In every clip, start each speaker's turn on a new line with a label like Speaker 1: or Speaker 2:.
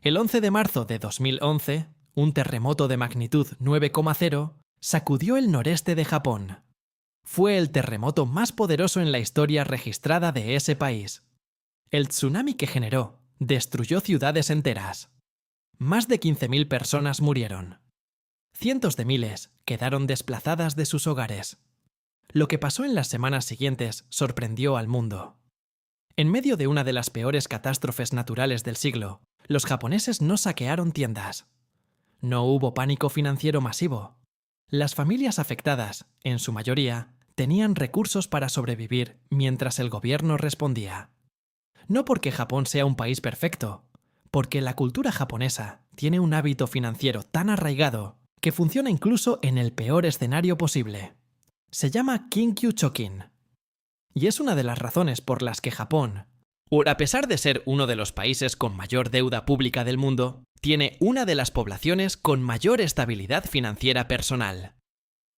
Speaker 1: El 11 de marzo de 2011, un terremoto de magnitud 9,0 sacudió el noreste de Japón. Fue el terremoto más poderoso en la historia registrada de ese país. El tsunami que generó destruyó ciudades enteras. Más de 15.000 personas murieron. Cientos de miles quedaron desplazadas de sus hogares. Lo que pasó en las semanas siguientes sorprendió al mundo. En medio de una de las peores catástrofes naturales del siglo, los japoneses no saquearon tiendas. No hubo pánico financiero masivo. Las familias afectadas, en su mayoría, tenían recursos para sobrevivir mientras el gobierno respondía. No porque Japón sea un país perfecto, porque la cultura japonesa tiene un hábito financiero tan arraigado que funciona incluso en el peor escenario posible. Se llama Kinkyu Chokin. Y es una de las razones por las que Japón, a pesar de ser uno de los países con mayor deuda pública del mundo, tiene una de las poblaciones con mayor estabilidad financiera personal.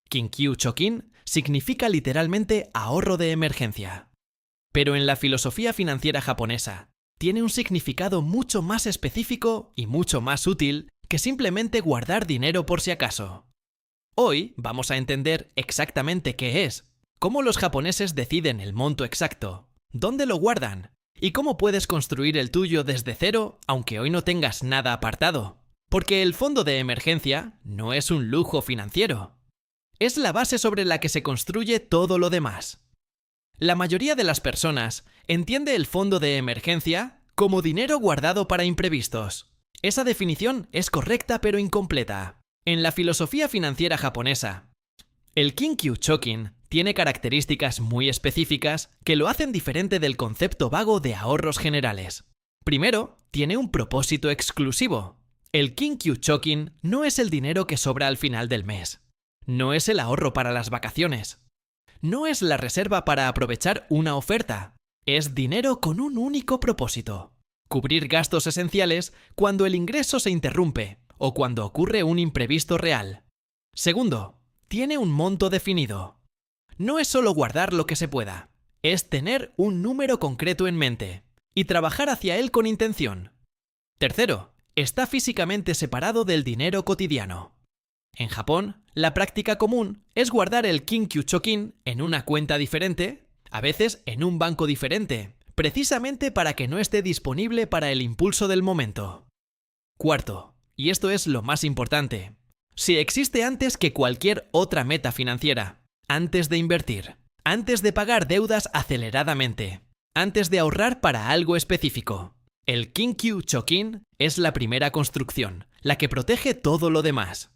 Speaker 1: Kinkyu Chokin significa literalmente ahorro de emergencia. Pero en la filosofía financiera japonesa, tiene un significado mucho más específico y mucho más útil que simplemente guardar dinero por si acaso. Hoy vamos a entender exactamente qué es, cómo los japoneses deciden el monto exacto, dónde lo guardan y cómo puedes construir el tuyo desde cero aunque hoy no tengas nada apartado. Porque el fondo de emergencia no es un lujo financiero. Es la base sobre la que se construye todo lo demás. La mayoría de las personas entiende el fondo de emergencia como dinero guardado para imprevistos. Esa definición es correcta pero incompleta. En la filosofía financiera japonesa, el Kinkyu Chokin tiene características muy específicas que lo hacen diferente del concepto vago de ahorros generales. Primero, tiene un propósito exclusivo. El Kinkyu Chokin no es el dinero que sobra al final del mes. No es el ahorro para las vacaciones. No es la reserva para aprovechar una oferta. Es dinero con un único propósito: cubrir gastos esenciales cuando el ingreso se interrumpe o cuando ocurre un imprevisto real. Segundo, tiene un monto definido. No es solo guardar lo que se pueda, es tener un número concreto en mente y trabajar hacia él con intención. Tercero, está físicamente separado del dinero cotidiano. En Japón, la práctica común es guardar el Kinkyu Chokin en una cuenta diferente, a veces en un banco diferente, precisamente para que no esté disponible para el impulso del momento. Cuarto, y esto es lo más importante, si existe antes que cualquier otra meta financiera, antes de invertir, antes de pagar deudas aceleradamente, antes de ahorrar para algo específico. El Kinkyu Chokin es la primera construcción, la que protege todo lo demás.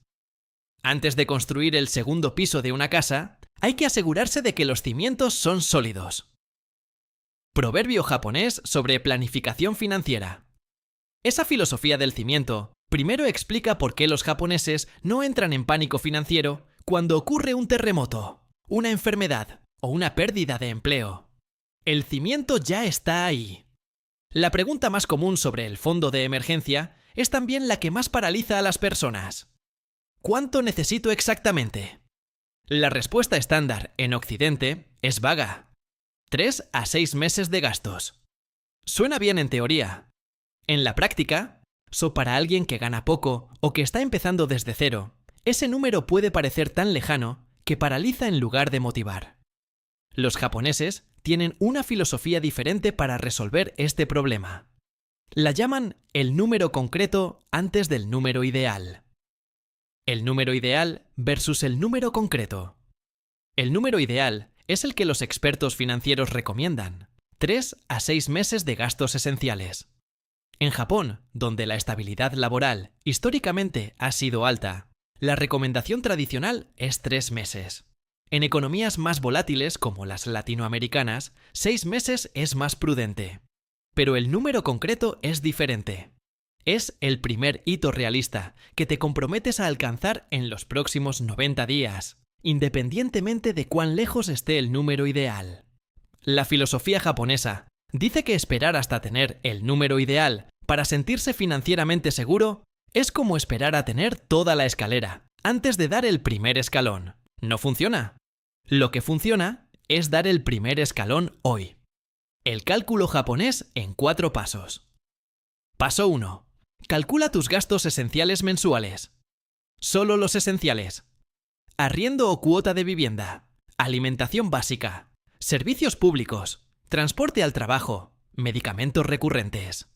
Speaker 1: Antes de construir el segundo piso de una casa, hay que asegurarse de que los cimientos son sólidos. Proverbio japonés sobre planificación financiera. Esa filosofía del cimiento primero explica por qué los japoneses no entran en pánico financiero cuando ocurre un terremoto, una enfermedad o una pérdida de empleo. El cimiento ya está ahí. La pregunta más común sobre el fondo de emergencia es también la que más paraliza a las personas. ¿Cuánto necesito exactamente? La respuesta estándar en Occidente es vaga. 3 a 6 meses de gastos. Suena bien en teoría. En la práctica, para alguien que gana poco o que está empezando desde cero, ese número puede parecer tan lejano que paraliza en lugar de motivar. Los japoneses tienen una filosofía diferente para resolver este problema. La llaman el número concreto antes del número ideal. El número ideal versus el número concreto. El número ideal es el que los expertos financieros recomiendan: 3 a 6 meses de gastos esenciales. En Japón, donde la estabilidad laboral históricamente ha sido alta, la recomendación tradicional es 3 meses. En economías más volátiles como las latinoamericanas, 6 meses es más prudente. Pero el número concreto es diferente. Es el primer hito realista que te comprometes a alcanzar en los próximos 90 días, independientemente de cuán lejos esté el número ideal. La filosofía japonesa dice que esperar hasta tener el número ideal para sentirse financieramente seguro es como esperar a tener toda la escalera antes de dar el primer escalón. No funciona. Lo que funciona es dar el primer escalón hoy. El cálculo japonés en 4 pasos. Paso 1. Calcula tus gastos esenciales mensuales. Solo los esenciales. Arriendo o cuota de vivienda. Alimentación básica. Servicios públicos. Transporte al trabajo. Medicamentos recurrentes.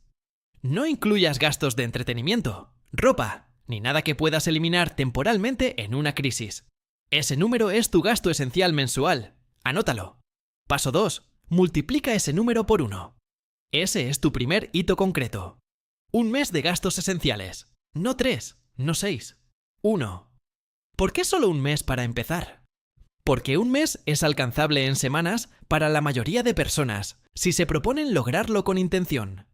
Speaker 1: No incluyas gastos de entretenimiento, ropa, ni nada que puedas eliminar temporalmente en una crisis. Ese número es tu gasto esencial mensual. Anótalo. Paso 2. Multiplica ese número por 1. Ese es tu primer hito concreto. Un mes de gastos esenciales. No 3, no 6. 1. ¿Por qué solo un mes para empezar? Porque un mes es alcanzable en semanas para la mayoría de personas, si se proponen lograrlo con intención.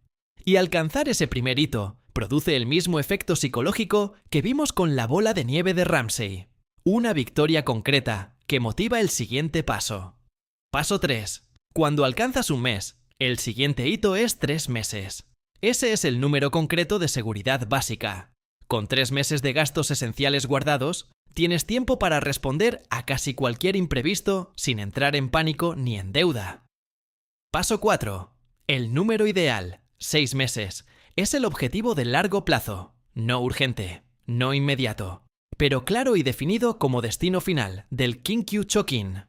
Speaker 1: Y alcanzar ese primer hito produce el mismo efecto psicológico que vimos con la bola de nieve de Ramsey. Una victoria concreta que motiva el siguiente paso. Paso 3. Cuando alcanzas un mes, el siguiente hito es 3 meses. Ese es el número concreto de seguridad básica. Con 3 meses de gastos esenciales guardados, tienes tiempo para responder a casi cualquier imprevisto sin entrar en pánico ni en deuda. Paso 4. El número ideal, 6 meses, es el objetivo de largo plazo, no urgente, no inmediato, pero claro y definido como destino final del Kinkyu Chokin.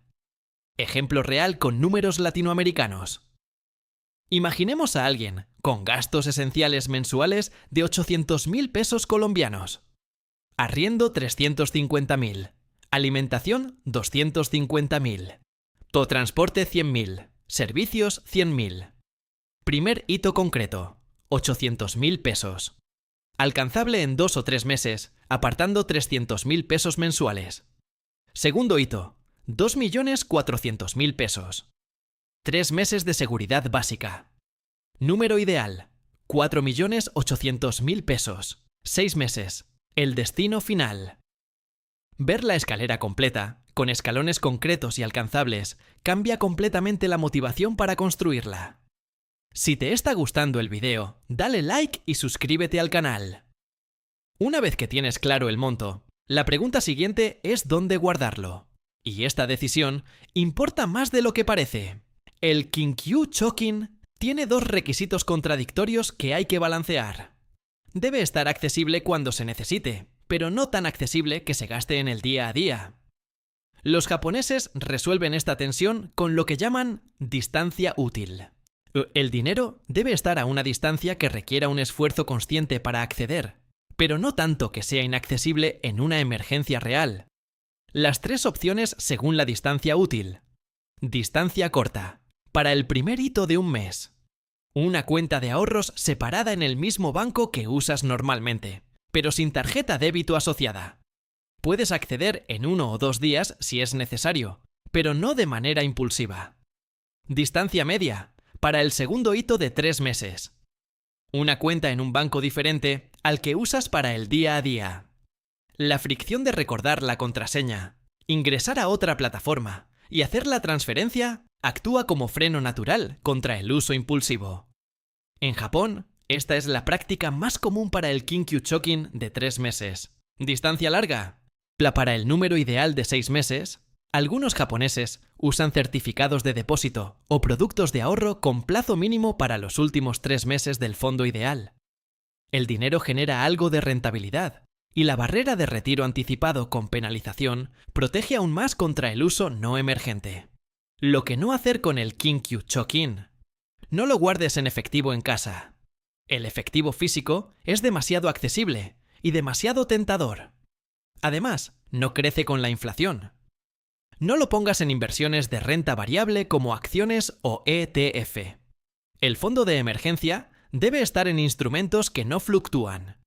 Speaker 1: Ejemplo real con números latinoamericanos. Imaginemos a alguien con gastos esenciales mensuales de 800.000 pesos colombianos. Arriendo 350.000. Alimentación 250.000. Transporte 100.000. Servicios 100.000. Primer hito concreto. 800.000 pesos. Alcanzable en 2 o 3 meses, apartando 300.000 pesos mensuales. Segundo hito. 2.400.000 pesos. 3 meses de seguridad básica. Número ideal. 4.800.000 pesos. 6 meses. El destino final. Ver la escalera completa, con escalones concretos y alcanzables, cambia completamente la motivación para construirla. Si te está gustando el video, dale like y suscríbete al canal. Una vez que tienes claro el monto, la pregunta siguiente es dónde guardarlo. Y esta decisión importa más de lo que parece. El Kinkyu Chokin tiene 2 requisitos contradictorios que hay que balancear. Debe estar accesible cuando se necesite, pero no tan accesible que se gaste en el día a día. Los japoneses resuelven esta tensión con lo que llaman distancia útil. El dinero debe estar a una distancia que requiera un esfuerzo consciente para acceder, pero no tanto que sea inaccesible en una emergencia real. Las 3 opciones según la distancia útil. Distancia corta. Para el primer hito de un mes. Una cuenta de ahorros separada en el mismo banco que usas normalmente, pero sin tarjeta débito asociada. Puedes acceder en 1 o 2 días si es necesario, pero no de manera impulsiva. Distancia media. Para el segundo hito de 3 meses. Una cuenta en un banco diferente al que usas para el día a día. La fricción de recordar la contraseña, ingresar a otra plataforma y hacer la transferencia actúa como freno natural contra el uso impulsivo. En Japón, esta es la práctica más común para el Kinkyu Chokin de 3 meses. Distancia larga. Para el número ideal de 6 meses, algunos japoneses usan certificados de depósito o productos de ahorro con plazo mínimo para los últimos 3 meses del fondo ideal. El dinero genera algo de rentabilidad, y la barrera de retiro anticipado con penalización protege aún más contra el uso no emergente. Lo que no hacer con el Kinkyu Chokin. No lo guardes en efectivo en casa. El efectivo físico es demasiado accesible y demasiado tentador. Además, no crece con la inflación. No lo pongas en inversiones de renta variable como acciones o ETF. El fondo de emergencia debe estar en instrumentos que no fluctúan.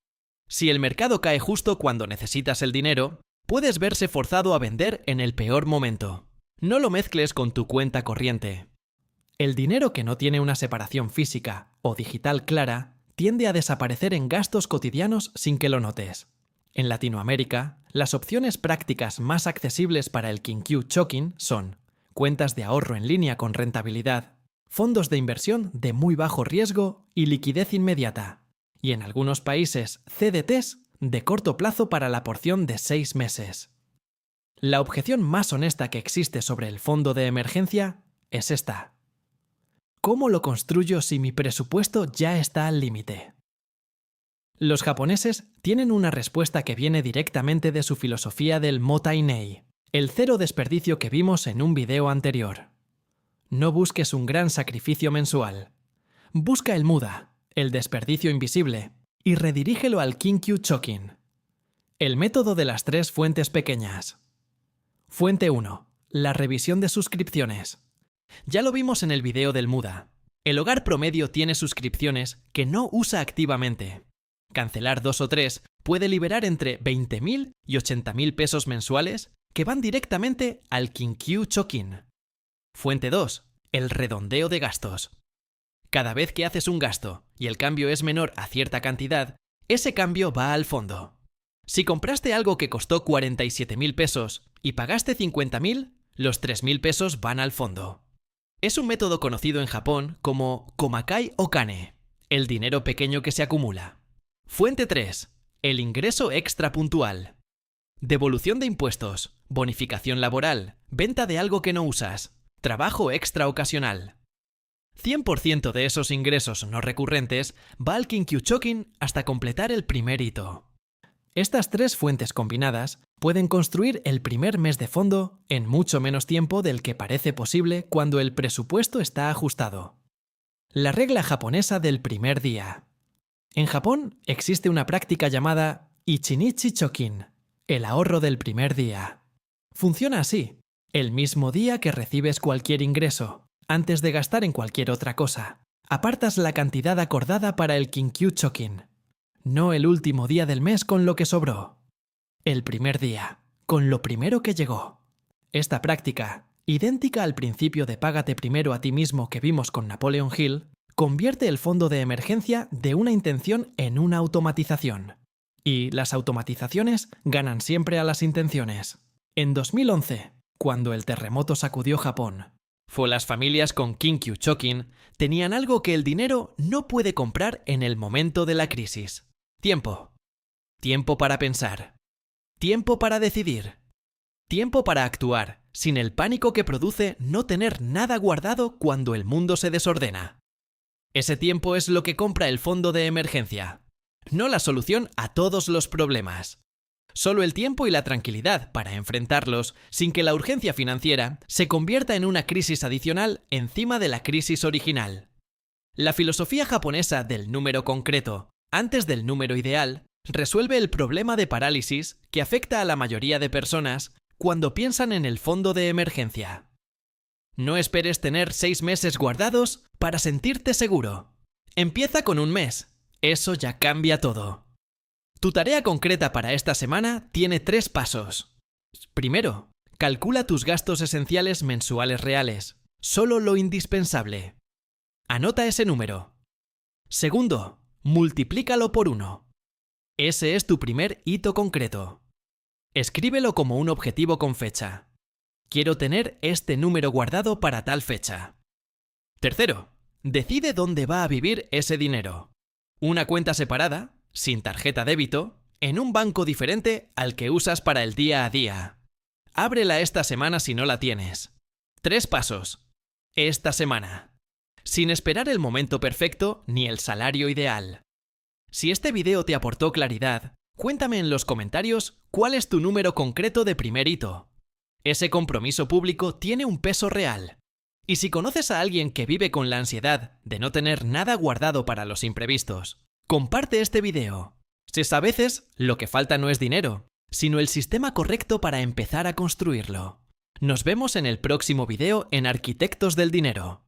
Speaker 1: Si el mercado cae justo cuando necesitas el dinero, puedes verse forzado a vender en el peor momento. No lo mezcles con tu cuenta corriente. El dinero que no tiene una separación física o digital clara tiende a desaparecer en gastos cotidianos sin que lo notes. En Latinoamérica, las opciones prácticas más accesibles para el Kinkyu Chokin son cuentas de ahorro en línea con rentabilidad, fondos de inversión de muy bajo riesgo y liquidez inmediata, y en algunos países CDTs de corto plazo para la porción de 6 meses. La objeción más honesta que existe sobre el fondo de emergencia es esta. ¿Cómo lo construyo si mi presupuesto ya está al límite? Los japoneses tienen una respuesta que viene directamente de su filosofía del Motai Nei, el cero desperdicio que vimos en un video anterior. No busques un gran sacrificio mensual. Busca el muda, el desperdicio invisible, y redirígelo al Kinkyu Chokin. El método de las 3 fuentes pequeñas. Fuente 1. La revisión de suscripciones. Ya lo vimos en el video del muda. El hogar promedio tiene suscripciones que no usa activamente. Cancelar 2 o 3 puede liberar entre 20.000 y 80.000 pesos mensuales que van directamente al Kinkyu Chokin. Fuente 2. El redondeo de gastos. Cada vez que haces un gasto y el cambio es menor a cierta cantidad, ese cambio va al fondo. Si compraste algo que costó 47.000 pesos y pagaste 50.000, los 3.000 pesos van al fondo. Es un método conocido en Japón como Komakai o Kane, el dinero pequeño que se acumula. Fuente 3. El ingreso extra puntual. Devolución de impuestos, bonificación laboral, venta de algo que no usas, trabajo extra ocasional. 100% de esos ingresos no recurrentes va al Kinkyu Chokin hasta completar el primer hito. Estas 3 fuentes combinadas pueden construir el primer mes de fondo en mucho menos tiempo del que parece posible cuando el presupuesto está ajustado. La regla japonesa del primer día. En Japón existe una práctica llamada Ichinichi Chokin, el ahorro del primer día. Funciona así: el mismo día que recibes cualquier ingreso, antes de gastar en cualquier otra cosa, apartas la cantidad acordada para el Kinkyu Chokin. No el último día del mes con lo que sobró. El primer día, con lo primero que llegó. Esta práctica, idéntica al principio de págate primero a ti mismo que vimos con Napoleon Hill, convierte el fondo de emergencia de una intención en una automatización. Y las automatizaciones ganan siempre a las intenciones. En 2011, cuando el terremoto sacudió Japón, las familias con Kinkyu Chokin tenían algo que el dinero no puede comprar en el momento de la crisis. Tiempo. Tiempo para pensar. Tiempo para decidir. Tiempo para actuar, sin el pánico que produce no tener nada guardado cuando el mundo se desordena. Ese tiempo es lo que compra el fondo de emergencia, no la solución a todos los problemas. Solo el tiempo y la tranquilidad para enfrentarlos sin que la urgencia financiera se convierta en una crisis adicional encima de la crisis original. La filosofía japonesa del número concreto, antes del número ideal, resuelve el problema de parálisis que afecta a la mayoría de personas cuando piensan en el fondo de emergencia. No esperes tener 6 meses guardados para sentirte seguro. Empieza con un mes. Eso ya cambia todo. Tu tarea concreta para esta semana tiene 3 pasos. Primero, calcula tus gastos esenciales mensuales reales. Solo lo indispensable. Anota ese número. Segundo, multiplícalo por 1. Ese es tu primer hito concreto. Escríbelo como un objetivo con fecha. Quiero tener este número guardado para tal fecha. Tercero, decide dónde va a vivir ese dinero. Una cuenta separada, sin tarjeta débito, en un banco diferente al que usas para el día a día. Ábrela esta semana si no la tienes. 3 pasos. Esta semana. Sin esperar el momento perfecto ni el salario ideal. Si este video te aportó claridad, cuéntame en los comentarios cuál es tu número concreto de primer hito. Ese compromiso público tiene un peso real. Y si conoces a alguien que vive con la ansiedad de no tener nada guardado para los imprevistos, comparte este video. Si a veces lo que falta no es dinero, sino el sistema correcto para empezar a construirlo. Nos vemos en el próximo video en Arquitectos del Dinero.